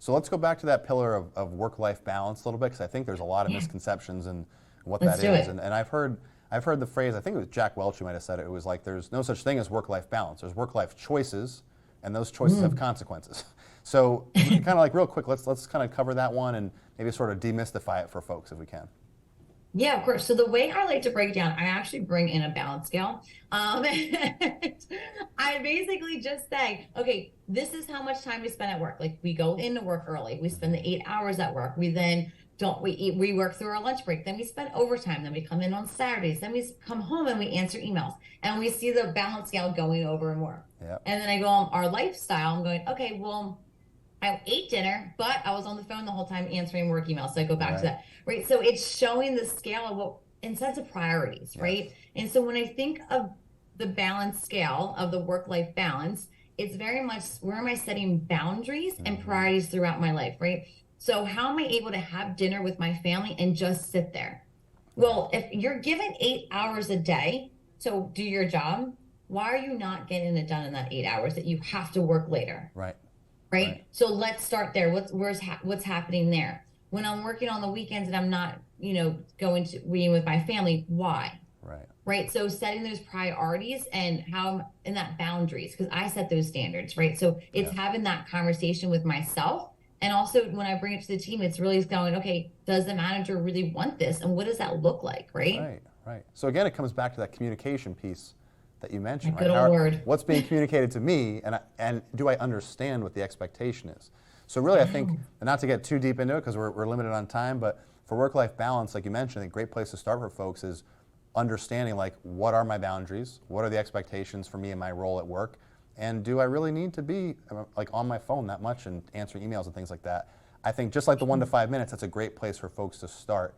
So let's go back to that pillar of work-life balance a little bit, because I think there's a lot of Yeah, misconceptions in what let's that do is. it. And I've heard the phrase, I think it was Jack Welch who might have said it, it was like there's no such thing as work-life balance. There's work-life choices, and those choices have Mm. consequences. So kind of like real quick, let's kind of cover that one and maybe sort of demystify it for folks if we can. Yeah, of course. So the way I like to break it down, I actually bring in a balance scale. I basically just say, okay, this is how much time we spend at work. Like we go into work early, we spend the 8 hours at work. We then don't we eat, we work through our lunch break. Then we spend overtime. Then we come in on Saturdays. Then we come home and we answer emails. And we see the balance scale going over and more. Yep. And then I go on our lifestyle. I'm going, okay, well, I ate dinner, but I was on the phone the whole time answering work emails. So I go back to Right. that, right? So it's showing the scale of what in sense of priorities, Yes. right? And so when I think of the balance scale of the work-life balance, it's very much where am I setting boundaries and Hmm. priorities throughout my life, right? So how am I able to have dinner with my family and just sit there? Right. Well, if you're given 8 hours a day to do your job, why are you not getting it done in that 8 hours that you have to work later? Right. Right. Right? So let's start there. What's happening there? When I'm working on the weekends and I'm not, going to being with my family, why? Right. Right? So setting those priorities and how in that boundaries, because I set those standards, right? So it's Yeah. having that conversation with myself. And also when I bring it to the team, it's really going, okay, does the manager really want this? And what does that look like, right? Right, right. So again, it comes back to that communication piece that you My mentioned, right? good old word. What's being communicated to me, and do I understand what the expectation is? So really, I think, Wow. and not to get too deep into it because we're limited on time, but for work-life balance, like you mentioned, a great place to start for folks is understanding like what are my boundaries, what are the expectations for me and my role at work, and do I really need to be like on my phone that much and answering emails and things like that? I think just like the 1 to 5 minutes, that's a great place for folks to start.